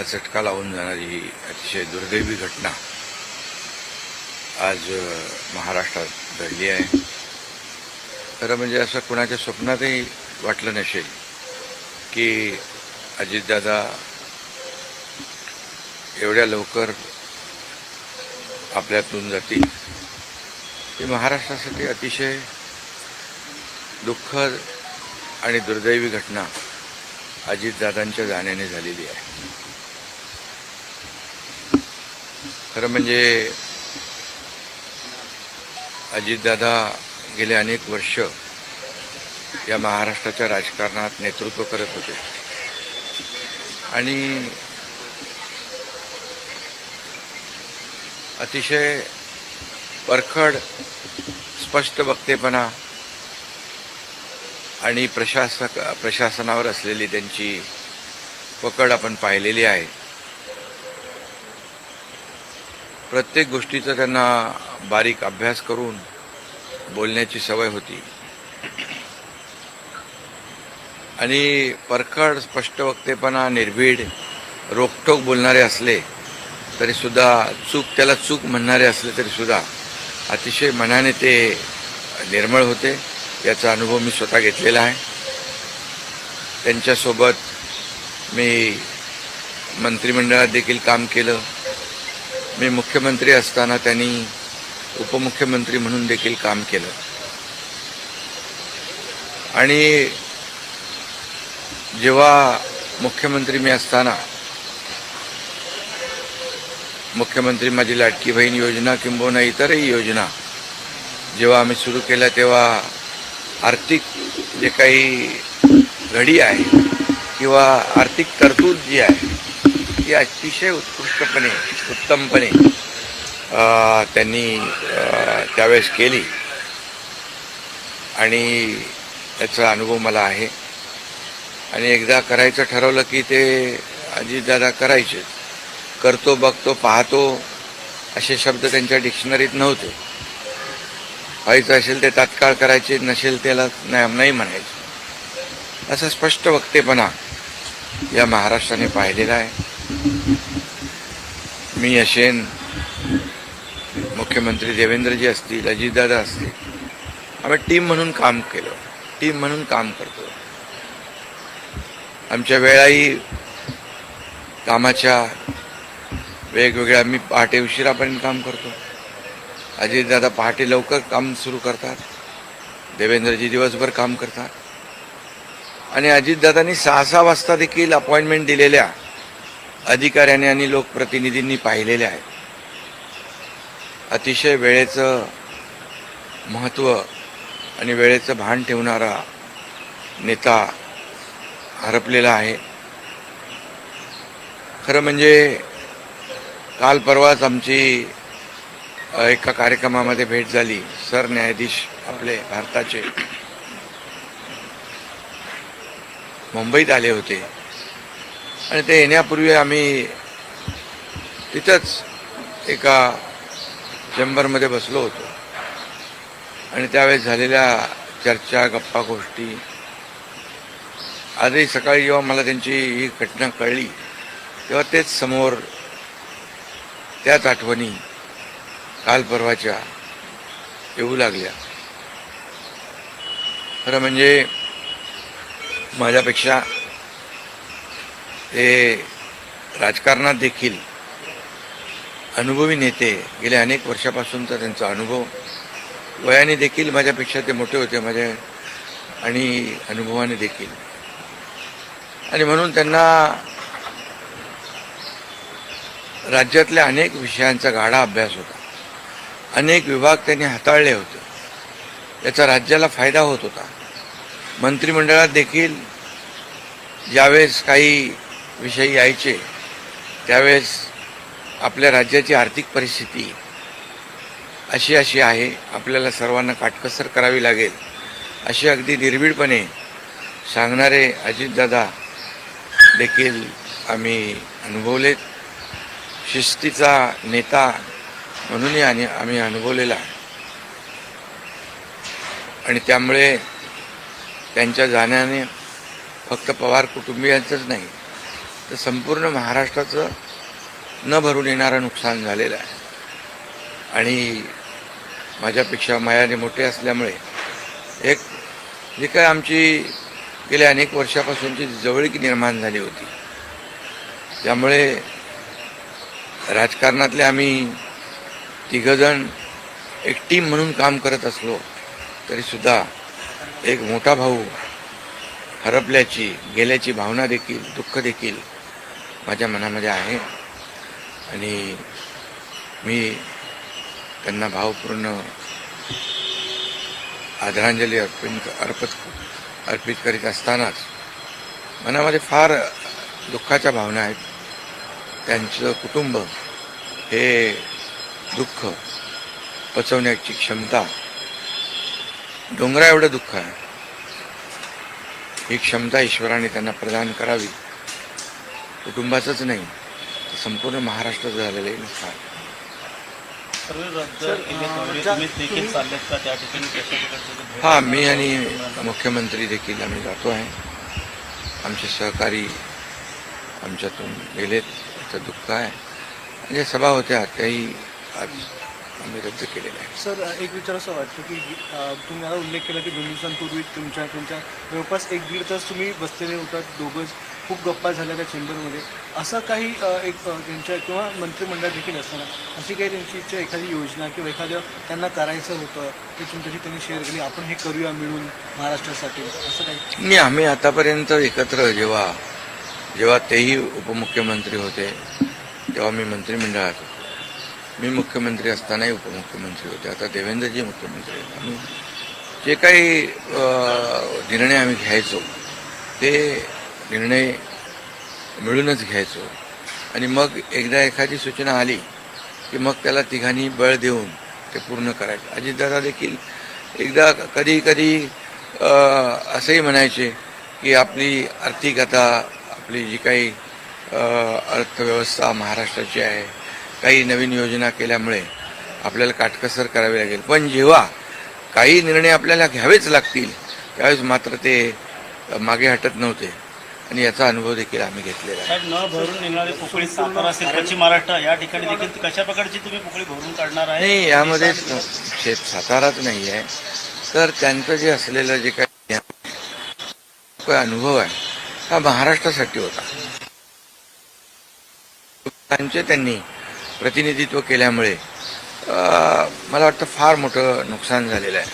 चटका लावून जाणारी ही अतिशय दुर्दैवी घटना आज महाराष्ट्रात घडली आहे. खरं म्हणजे असं कुणाच्या स्वप्नातही वाटलं नसेल की अजितदादा एवढ्या लवकर आपल्यातून जातील. ही महाराष्ट्रासाठी अतिशय दुःखद आणि दुर्दैवी घटना अजितदादांच्या जाण्याने झालेली आहे. खरं म्हणजे अजितदादा गेले अनेक वर्ष या महाराष्ट्राच्या राजकारणात नेतृत्व करत होते आणि अतिशय परखड स्पष्ट वक्तेपणा आणि प्रशासनावर असलेली त्यांची पकड आपण पाहिलेली आहे. प्रत्येक गोष्टीचा त्यांना बारीक अभ्यास करून बोलण्याची सवय होती आणि परखड स्पष्ट वक्तेपणा, निर्भीड, रोखठोक बोलणारे असले तरी सुद्धा, त्याला चूक म्हणणारे असले तरी सुद्धा अतिशय मनाने ते निर्मळ होते. याचा अनुभव मी स्वतः घेतलेला आहे. त्यांच्यासोबत मी मंत्रिमंडळात देखील काम केलं. मी मुख्यमंत्री असताना त्यांनी उपमुख्यमंत्री म्हणून देखील काम केलं आणि जेव्हा मुख्यमंत्री मी असताना मुख्यमंत्री माझी लाडकी बहीण योजना किंबहुना इतरही योजना जेव्हा आम्ही सुरू केल्या तेव्हा आर्थिक जे काही घडी आहे किंवा आर्थिक तरतूद जी आहे ती अतिशय उत्तमपणे त्यांनी त्यावेळेस केली आणि त्याचा अनुभव मला आहे. आणि एकदा करायचं ठरवलं की ते अजितदादा करायचे. करतो, बघतो, पाहतो असे शब्द त्यांच्या डिक्शनरीत नव्हते. व्हायचं असेल ते तात्काळ करायचे, नसेल त्याला नाही म्हणायचे. असं स्पष्ट वक्तेपणा या महाराष्ट्राने पाहिलेला आहे. मी असेन, मुख्यमंत्री देवेंद्रजी असतील, अजितदादा असतील, आम्ही टीम म्हणून काम केलं, टीम म्हणून काम करतो. आमच्या वेळाही कामाच्या वेगवेगळ्या, मी पहाटे उशिरापर्यंत काम करतो, अजितदादा पहाटे लवकर काम सुरू करतात, देवेंद्रजी दिवसभर काम करतात. आणि अजितदादांनी 6-6 वाजता देखील अपॉइंटमेंट दिलेल्या अधिकाऱ्यांनी आणि लोकप्रतिनिधींनी पाहिलेल्या आहेत. अतिशय वेळेचं महत्त्व आणि वेळेचं भान ठेवणारा नेता हरपलेला आहे. खरं म्हणजे काल परवाच आमची एका कार्यक्रमामध्ये भेट झाली. सरन्यायाधीश आपले भारताचे मुंबईत आले होते आणि ते येण्यापूर्वी आम्ही तिथंच एका चेंबरमध्ये बसलो होतो आणि त्यावेळेस झालेल्या चर्चा, गप्पा गोष्टी, आजही सकाळी जेव्हा मला त्यांची ही घटना कळली तेव्हा तेच समोर त्याच आठवणी काल परवाच्या येऊ लागल्या. खरं म्हणजे माझ्यापेक्षा ते राजकारणात देखील अनुभवी नेते, गेल्या अनेक वर्षापासूनचा त्यांचा अनुभव, वयाने देखील माझ्यापेक्षा ते मोठे होते माझ्या आणि अनुभवाने देखील. आणि म्हणून त्यांना राज्यातल्या अनेक विषयांचा गाढा अभ्यास होता. अनेक विभाग त्यांनी हाताळले होते. याचा राज्याला फायदा होत होता. मंत्रिमंडळात देखील ज्यावेळेस काही विषय यायचे त्यावेळेस आपल्या राज्याची आर्थिक परिस्थिती अशी आहे, आपल्याला सर्वांना काटकसर करावी लागेल, असे अगदी निर्भीडपणे सांगणारे अजितदादा देखील आम्ही अनुभवलेत. शिस्तीचा नेता म्हणूनही आम्ही अनुभवलेला आहे. आणि त्यामुळे त्यांच्या जाण्याने फक्त पवार कुटुंबियांचंच नाही तर संपूर्ण महाराष्ट्राचं न भरून येणारं नुकसान झालेलं आहे. आणि माझ्यापेक्षा मायाने मोठे असल्यामुळे एक जी काय आमची गेल्या अनेक वर्षापासूनची जवळीक निर्माण झाली होती, त्यामुळे राजकारणातले आम्ही तिघजण एक टीम म्हणून काम करत असलो तरीसुद्धा एक मोठा भाऊ हरपल्याची गेल्याची भावना देखील, दुःख देखील माझ्या मनामध्ये आहे. आणि मी त्यांना भावपूर्ण आदरांजली अर्पित करीत असतानाच मनामध्ये फार दुःखाच्या भावना आहेत. त्यांचं कुटुंब हे दुःख पचवण्याची क्षमता, डोंगरा एवढं दुःख आहे, ही क्षमता ईश्वराने त्यांना प्रदान करावी. कुटुंबाचंच नाही तर संपूर्ण महाराष्ट्राचं झालेलं आहे नुकसान. हां, मी आणि मुख्यमंत्री देखील आम्ही जातो आहे. आमचे सहकारी आमच्यातून गेलेत, त्याचं दुःख आहे. म्हणजे सभा होत्या त्याही आज आम्ही रद्द केलेल्या आहे. सर, एक विचार असं वाटतं की तुम्ही मला उल्लेख केला की 2 दिवसांपूर्वी तुमच्या जवळपास 1-1.5 तास तुम्ही बसलेले होतात दोघंच, खूप गप्पा झाल्या त्या चेंबरमध्ये. असं काही एक त्यांच्या किंवा मंत्रिमंडळ देखील असताना अशी काही त्यांची एखादी योजना किंवा एखादं त्यांना करायचं होतं की तुमच्याशी त्यांनी शेअर केली, आपण हे करूया मिळून महाराष्ट्रासाठी, असं काही? नाही, आम्ही आतापर्यंत एकत्र जेव्हा तेही उपमुख्यमंत्री होते तेव्हा मी मंत्रिमंडळात होतो. मी मुख्यमंत्री असतानाही उपमुख्यमंत्री होते. आता देवेंद्रजी मुख्यमंत्री आहेत. आम्ही जे काही निर्णय आम्ही घ्यायचो ते निर्णय मिळूनच घ्यायचो. आणि मग एकदा एखादी सूचना आली की मग त्याला तिघांनी बळ देऊन ते पूर्ण करायचं. अजितदादा देखील एकदा कधी असंही म्हणायचे की आपली आर्थिक आपली जी काही अर्थव्यवस्था महाराष्ट्राची आहे, काही नवीन योजना केल्यामुळे आपल्याला काटकसर करावी लागेल, पण जेव्हा काही निर्णय आपल्याला घ्यावेच लागतील त्यावेळेस मात्र ते मागे हटत नव्हते. आणि याचा अनुभव देखील आम्ही घेतलेला आहे. न भरून निघणारी पोकळी सातारा असेल, पश्चिम महाराष्ट्र या ठिकाणी देखील कशा प्रकारची तुम्ही पोकळी भरून काढणार आहे? नाही, यामध्ये साताराच नाही आहे, तर त्यांचं जे असलेलं जे काही अनुभव आहे हा महाराष्ट्रासाठी होता. त्यांनी प्रतिनिधित्व केल्यामुळे मला वाटतं फार मोठं नुकसान झालेलं आहे.